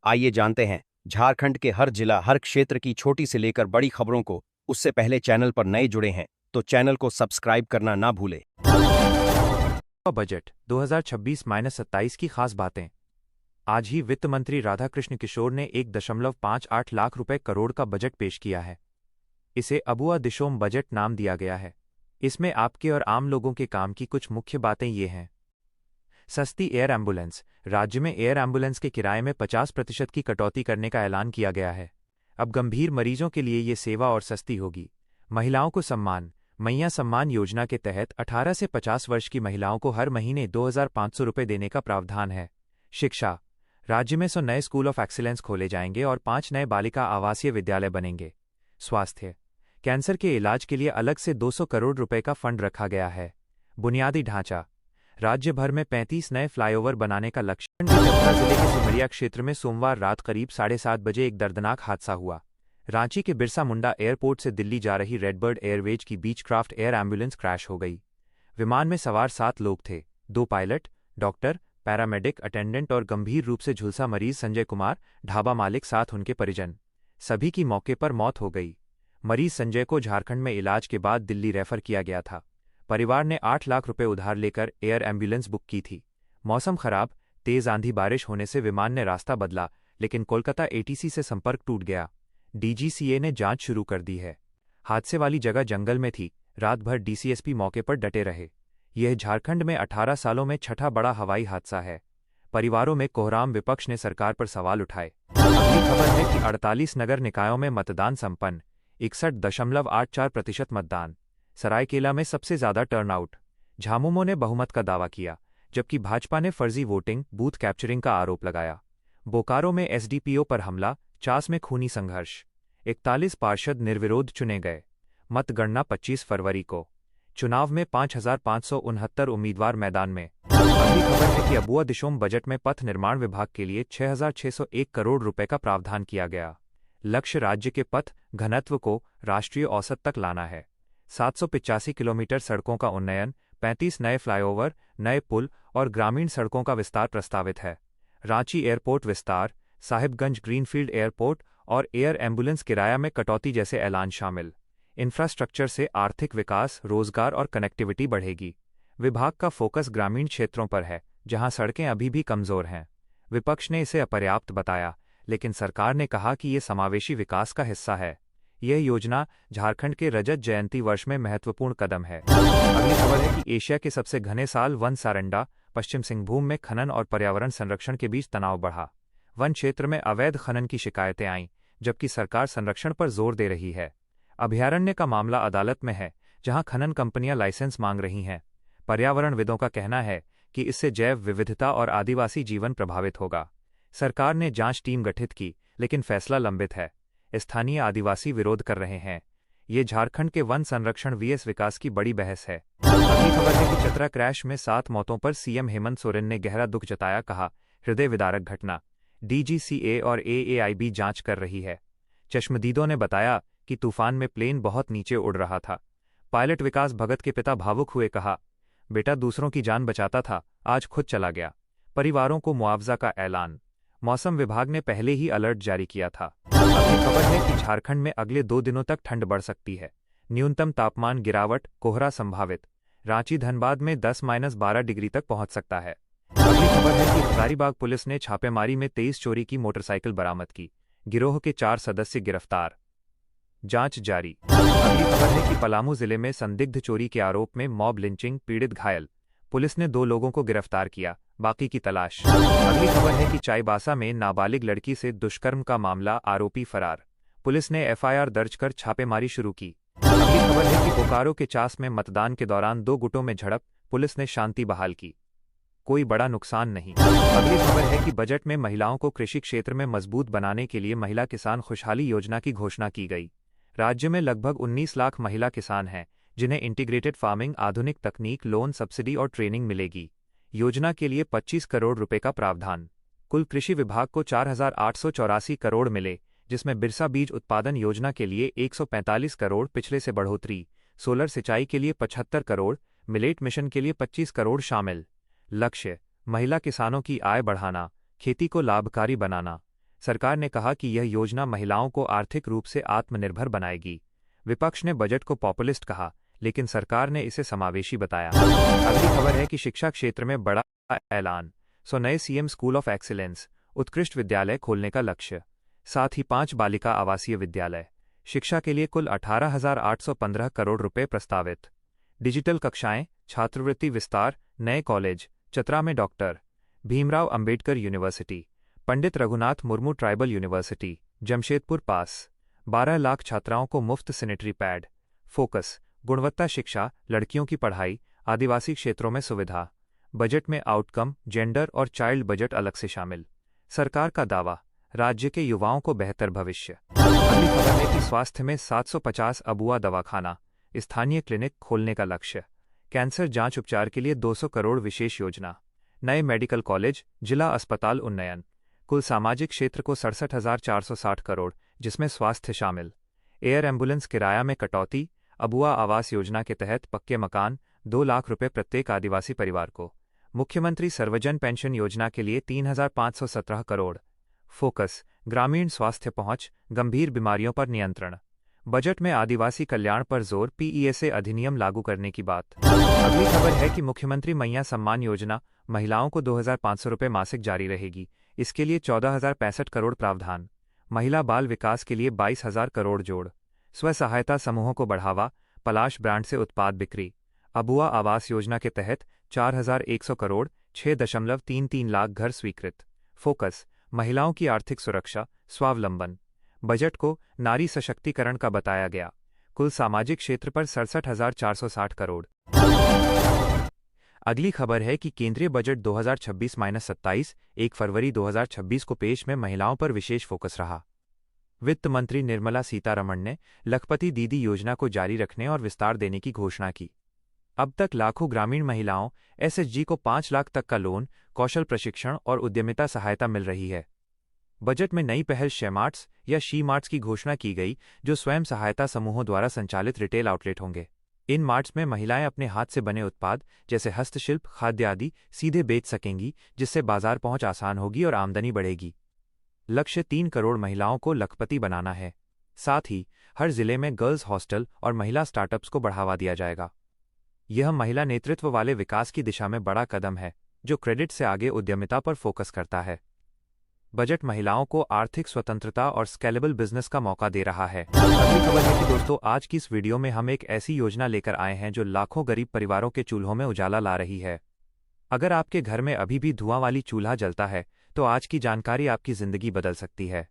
आइए जानते हैं झारखंड के हर जिला हर क्षेत्र की छोटी से लेकर बड़ी खबरों को। उससे पहले चैनल पर नए जुड़े हैं तो चैनल को सब्सक्राइब करना ना भूलें। बजट 2026-27 की खास बातें। आज ही वित्त मंत्री राधाकृष्ण किशोर ने 1.58 लाख रुपए करोड़ का बजट पेश किया है। इसे अबुआ दिशोम बजट नाम दिया गया है। इसमें आपके और आम लोगों के काम की कुछ मुख्य बातें ये हैं। सस्ती एयर एम्बुलेंस। राज्य में एयर एम्बुलेंस के किराए में 50% की कटौती करने का ऐलान किया गया है। अब गंभीर मरीजों के लिए ये सेवा और सस्ती होगी। महिलाओं को सम्मान। मैया सम्मान योजना के तहत 18 से 50 वर्ष की महिलाओं को हर महीने 2,500 रुपये देने का प्रावधान है। शिक्षा। राज्य में 100 नए स्कूल ऑफ एक्सीलेंस खोले जाएंगे और 5 नए बालिका आवासीय विद्यालय बनेंगे। स्वास्थ्य। कैंसर के इलाज के लिए अलग से 200 करोड़ रुपए का फंड रखा गया है। बुनियादी ढांचा। राज्य भर में 35 नए फ्लाईओवर बनाने का लक्ष्य। चतरा जिले के सिमरिया क्षेत्र में सोमवार रात करीब 7:30 बजे एक दर्दनाक हादसा हुआ। रांची के बिरसा मुंडा एयरपोर्ट से दिल्ली जा रही रेडबर्ड एयरवेज की बीचक्राफ्ट एयर एम्बुलेंस क्रैश हो गई। विमान में सवार 7 लोग थे, 2 पायलट, डॉक्टर, पैरामेडिक, अटेंडेंट और गंभीर रूप से झुलसा मरीज संजय कुमार, ढाबा मालिक साथ उनके परिजन। सभी की मौके पर मौत हो गई। मरीज संजय को झारखंड में इलाज के बाद दिल्ली रेफर किया गया था। परिवार ने 8 लाख रुपए उधार लेकर एयर एम्बुलेंस बुक की थी। मौसम खराब, तेज आंधी बारिश होने से विमान ने रास्ता बदला, लेकिन कोलकाता एटीसी से संपर्क टूट गया। डीजीसीए ने जांच शुरू कर दी है। हादसे वाली जगह जंगल में थी। रात भर डीसीएसपी मौके पर डटे रहे। यह झारखंड में 18 सालों में छठा बड़ा हवाई हादसा है। परिवारों में कोहराम। विपक्ष ने सरकार पर सवाल उठाए। अगली खबर है कि 48 नगर निकायों में मतदान संपन्न, 61.84% मतदान। सरायकेला में सबसे ज्यादा टर्नआउट। झामुमो ने बहुमत का दावा किया, जबकि भाजपा ने फर्जी वोटिंग, बूथ कैप्चरिंग का आरोप लगाया। बोकारो में एसडीपीओ पर हमला, चास में खूनी संघर्ष। 41 पार्षद निर्विरोध चुने गए। मतगणना 25 फरवरी को। चुनाव में 5,569 उम्मीदवार मैदान में। अगली खबर है कि अबुआ दिशोम बजट में पथ निर्माण विभाग के लिए 6,601 करोड़ रुपए का प्रावधान किया गया। लक्ष्य राज्य के पथ घनत्व को राष्ट्रीय औसत तक लाना है। 785 किलोमीटर सड़कों का उन्नयन, 35 नए फ्लाईओवर, नए पुल और ग्रामीण सड़कों का विस्तार प्रस्तावित है। रांची एयरपोर्ट विस्तार, साहिबगंज ग्रीनफील्ड एयरपोर्ट और एयर एम्बुलेंस किराया में कटौती जैसे ऐलान शामिल। इंफ्रास्ट्रक्चर से आर्थिक विकास, रोजगार और कनेक्टिविटी बढ़ेगी। विभाग का फोकस ग्रामीण क्षेत्रों पर है, जहां सड़कें अभी भी कमजोर हैं। विपक्ष ने इसे अपर्याप्त बताया, लेकिन सरकार ने कहा कि ये समावेशी विकास का हिस्सा है। यह योजना झारखंड के रजत जयंती वर्ष में महत्वपूर्ण कदम है। अगली खबर है कि एशिया के सबसे घने साल वन सारंडा, पश्चिम सिंहभूम में खनन और पर्यावरण संरक्षण के बीच तनाव बढ़ा। वन क्षेत्र में अवैध खनन की शिकायतें आईं, जबकि सरकार संरक्षण पर जोर दे रही है। अभयारण्य का मामला अदालत में है, जहां खनन कंपनियां लाइसेंस मांग रही हैं। पर्यावरणविदों का कहना है कि इससे जैव विविधता और आदिवासी जीवन प्रभावित होगा। सरकार ने जांच टीम गठित की, लेकिन फैसला लंबित है। स्थानीय आदिवासी विरोध कर रहे हैं। ये झारखंड के वन संरक्षण वीएस विकास की बड़ी बहस है। अगली खबर है कि चतरा क्रैश में 7 मौतों पर सीएम हेमंत सोरेन ने गहरा दुख जताया, कहा हृदय विदारक घटना। डीजीसीए और एएआईबी जांच कर रही है। चश्मदीदों ने बताया कि तूफान में प्लेन बहुत नीचे उड़ रहा था। पायलट विकास भगत के पिता भावुक हुए, कहा बेटा दूसरों की जान बचाता था, आज खुद चला गया। परिवारों को मुआवजा का ऐलान। मौसम विभाग ने पहले ही अलर्ट जारी किया था। अगली खबर है कि झारखंड में अगले 2 दिनों तक ठंड बढ़ सकती है। न्यूनतम तापमान गिरावट, कोहरा संभावित। रांची धनबाद में 10-12 डिग्री तक पहुंच सकता है। अगली खबर है कि हजारीबाग पुलिस ने छापेमारी में 23 चोरी की मोटरसाइकिल बरामद की। गिरोह के 4 सदस्य गिरफ्तार। जांच जारी। अगली खबर है कि पलामू जिले में संदिग्ध चोरी के आरोप में मॉब लिंचिंग, पीड़ित घायल। पुलिस ने 2 लोगों को गिरफ्तार किया, बाकी की तलाश। अगली खबर है कि चाईबासा में नाबालिग लड़की से दुष्कर्म का मामला, आरोपी फरार। पुलिस ने एफआईआर दर्ज कर छापेमारी शुरू की। अगली खबर है कि बोकारो के चास में मतदान के दौरान 2 गुटों में झड़प, पुलिस ने शांति बहाल की। कोई बड़ा नुकसान नहीं। अगली खबर है कि बजट में महिलाओं को कृषि क्षेत्र में मजबूत बनाने के लिए महिला किसान खुशहाली योजना की घोषणा की गई। राज्य में लगभग 19 लाख महिला किसान हैं, जिन्हें इंटीग्रेटेड फार्मिंग, आधुनिक तकनीक, लोन, सब्सिडी और ट्रेनिंग मिलेगी। योजना के लिए 25 करोड़ रुपए का प्रावधान। कुल कृषि विभाग को 4,884 करोड़ मिले, जिसमें बिरसा बीज उत्पादन योजना के लिए 145 करोड़, पिछले से बढ़ोतरी। सोलर सिंचाई के लिए 75 करोड़, मिलेट मिशन के लिए 25 करोड़ शामिल। लक्ष्य महिला किसानों की आय बढ़ाना, खेती को लाभकारी बनाना। सरकार ने कहा कि यह योजना महिलाओं को आर्थिक रूप से आत्मनिर्भर बनाएगी। विपक्ष ने बजट को पॉपुलिस्ट कहा, लेकिन सरकार ने इसे समावेशी बताया। अगली खबर है कि शिक्षा क्षेत्र में बड़ा ऐलान, 100 नए सीएम स्कूल ऑफ एक्सीलेंस, उत्कृष्ट विद्यालय खोलने का लक्ष्य, साथ ही 5 बालिका आवासीय विद्यालय। शिक्षा के लिए कुल 18,815 करोड़ रुपए प्रस्तावित। डिजिटल कक्षाएं, छात्रवृत्ति विस्तार, नए कॉलेज, चतरा में doctor Bhimrao Ambedkar university, Pandit Raghunath Murmu tribal university, Jamshedpur पास। 12 लाख छात्राओं को मुफ्त सैनिटरी पैड। फोकस, गुणवत्ता शिक्षा, लड़कियों की पढ़ाई, आदिवासी क्षेत्रों में सुविधा। बजट में आउटकम, जेंडर और चाइल्ड बजट अलग से शामिल। सरकार का दावा, राज्य के युवाओं को बेहतर भविष्य। अगली खबर है कि स्वास्थ्य में 750 अबुआ दवाखाना, स्थानीय क्लिनिक खोलने का लक्ष्य। कैंसर जांच उपचार के लिए 200 करोड़ विशेष योजना। नए मेडिकल कॉलेज, जिला अस्पताल उन्नयन। कुल सामाजिक क्षेत्र को 67,460 करोड़, जिसमें स्वास्थ्य शामिल। एयर एम्बुलेंस किराया में कटौती। अबुआ आवास योजना के तहत पक्के मकान, 2 लाख रुपए प्रत्येक आदिवासी परिवार को। मुख्यमंत्री सर्वजन पेंशन योजना के लिए 3,517 करोड़। फोकस, ग्रामीण स्वास्थ्य पहुंच, गंभीर बीमारियों पर नियंत्रण। बजट में आदिवासी कल्याण पर जोर, पीईएसए अधिनियम लागू करने की बात। अगली खबर है कि मुख्यमंत्री मैया सम्मान योजना, महिलाओं को 2,500 रुपये मासिक जारी रहेगी। इसके लिए 14,065 करोड़ प्रावधान। महिला बाल विकास के लिए 22,000 करोड़ जोड़। स्व सहायता समूहों को बढ़ावा, पलाश ब्रांड से उत्पाद बिक्री। अबुआ आवास योजना के तहत 4,100 करोड़, 6.33 लाख घर स्वीकृत। फोकस, महिलाओं की आर्थिक सुरक्षा, स्वावलंबन। बजट को नारी सशक्तिकरण का बताया गया। कुल सामाजिक क्षेत्र पर 67,460 करोड़। अगली खबर है कि केंद्रीय बजट 2026-27 1 फरवरी 2026 को पेश में महिलाओं पर विशेष फोकस रहा। वित्त मंत्री निर्मला सीतारमण ने लखपति दीदी योजना को जारी रखने और विस्तार देने की घोषणा की। अब तक लाखों ग्रामीण महिलाओं एसएचजी को 5 लाख तक का लोन, कौशल प्रशिक्षण और उद्यमिता सहायता मिल रही है। बजट में नई पहल शेमार्ट्स या शी मार्ट्स की घोषणा की गई, जो स्वयं सहायता समूहों द्वारा संचालित रिटेल आउटलेट होंगे। इन मार्ट्स में महिलाएं अपने हाथ से बने उत्पाद जैसे हस्तशिल्प, खाद्य आदि सीधे बेच सकेंगी, जिससे बाजार पहुंच आसान होगी और आमदनी बढ़ेगी। लक्ष्य 3 करोड़ महिलाओं को लखपति बनाना है। साथ ही हर जिले में गर्ल्स हॉस्टल और महिला स्टार्टअप्स को बढ़ावा दिया जाएगा। यह महिला नेतृत्व वाले विकास की दिशा में बड़ा कदम है, जो क्रेडिट से आगे उद्यमिता पर फोकस करता है। बजट महिलाओं को आर्थिक स्वतंत्रता और स्केलेबल बिजनेस का मौका दे रहा है। अगली खबर है कि दोस्तों, आज की इस वीडियो में हम एक ऐसी योजना लेकर आए हैं जो लाखों गरीब परिवारों के चूल्हों में उजाला ला रही है। अगर आपके घर में अभी भी धुआं वाली चूल्हा जलता है, तो आज की जानकारी आपकी जिंदगी बदल सकती है।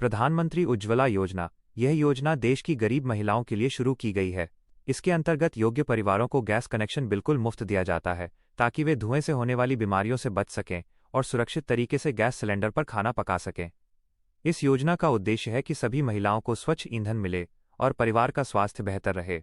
प्रधानमंत्री उज्ज्वला योजना, यह योजना देश की गरीब महिलाओं के लिए शुरू की गई है। इसके अंतर्गत योग्य परिवारों को गैस कनेक्शन बिल्कुल मुफ्त दिया जाता है, ताकि वे धुएं से होने वाली बीमारियों से बच सकें और सुरक्षित तरीके से गैस सिलेंडर पर खाना पका सकें। इस योजना का उद्देश्य है कि सभी महिलाओं को स्वच्छ ईंधन मिले और परिवार का स्वास्थ्य बेहतर रहे।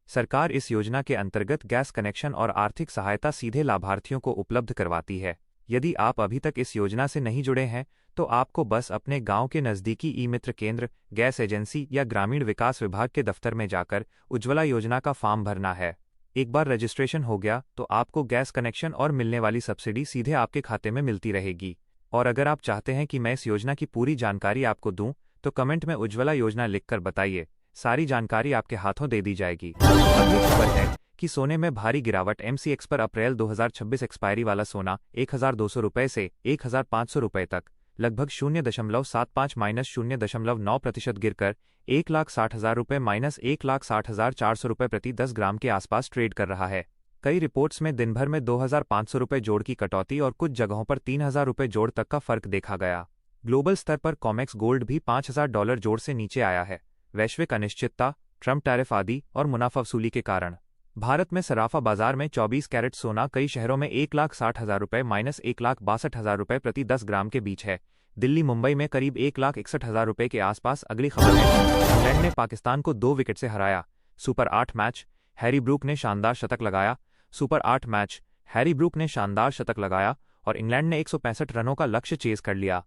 सरकार इस योजना के अंतर्गत गैस कनेक्शन और आर्थिक सहायता सीधे लाभार्थियों को उपलब्ध करवाती है। यदि आप अभी तक इस योजना से नहीं जुड़े हैं, तो आपको बस अपने गांव के नज़दीकी ई-मित्र केंद्र, गैस एजेंसी या ग्रामीण विकास विभाग के दफ्तर में जाकर उज्ज्वला योजना का फॉर्म भरना है। एक बार रजिस्ट्रेशन हो गया तो आपको गैस कनेक्शन और मिलने वाली सब्सिडी सीधे आपके खाते में मिलती रहेगी। और अगर आप चाहते हैं कि मैं इस योजना की पूरी जानकारी आपको दूं, तो कमेंट में उज्ज्वला योजना लिखकर बताइए, सारी जानकारी आपके हाथों दे दी जाएगी। अगली खबर है कि सोने में भारी गिरावट। एमसीएक्स पर अप्रैल 2026 एक्सपायरी वाला सोना 1,200 रुपये से 1,500 रुपये तक लगभग 0.75-0.9% गिरकर 1,60,000 रुपये -1,60,400 रुपये प्रति 10 ग्राम के आसपास ट्रेड कर रहा है। कई रिपोर्ट्स में दिन भर में 2,500 रुपये जोड़ की कटौती और कुछ जगहों पर 3,000 रुपये जोड़ तक का फर्क देखा गया। ग्लोबल स्तर पर कॉमेक्स गोल्ड भी $5,000 जोड़ से नीचे आया है। वैश्विक अनिश्चितता, ट्रंप टैरिफ आदि और मुनाफा वसूली के कारण भारत में सराफा बाजार में 24 कैरेट सोना कई शहरों में 1,60,000 रुपये -1,62,000 रुपये प्रति 10 ग्राम के बीच है। दिल्ली मुंबई में करीब 1,61,000 रुपये के आसपास। अगली खबर है, इंग्लैंड ने पाकिस्तान को 2 विकेट से हराया। सुपर 8 मैच, हैरी ब्रूक ने शानदार शतक लगाया। सुपर 8 मैच, हैरी ब्रूक ने शानदार शतक लगाया और इंग्लैंड ने 165 रनों का लक्ष्य चेज कर लिया।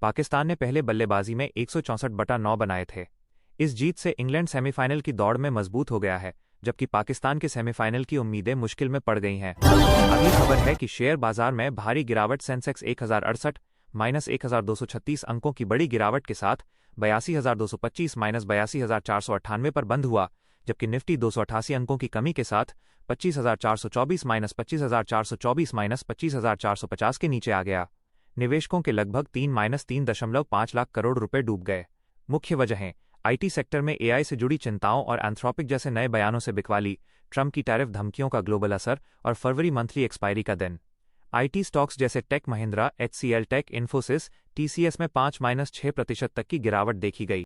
पाकिस्तान ने पहले बल्लेबाजी में 164/9 बनाए थे। इस जीत से इंग्लैंड सेमीफाइनल की दौड़ में मजबूत हो गया है, जबकि पाकिस्तान के सेमीफाइनल की उम्मीदें मुश्किल में पड़ गई हैं। अगली खबर है कि शेयर बाजार में भारी गिरावट। सेंसेक्स 1,068, -1236 अंकों की बड़ी गिरावट के साथ 82,225 -82,498 पर बंद हुआ, जबकि निफ्टी 288 अंकों की कमी के साथ 25,424 -25,424 -25,450 के नीचे आ गया। निवेशकों के लगभग 3-3.5 लाख करोड़ रुपए डूब गए। मुख्य वजहें: आईटी सेक्टर में एआई से जुड़ी चिंताओं और एंथ्रोपिक जैसे नए बयानों से बिकवाली, ट्रंप की टैरिफ धमकियों का ग्लोबल असर और फरवरी मंथली एक्सपायरी का दिन। आईटी स्टॉक्स जैसे tech Mahindra, HCL tech, Infosys, TCS में 5-6% तक की गिरावट देखी गई।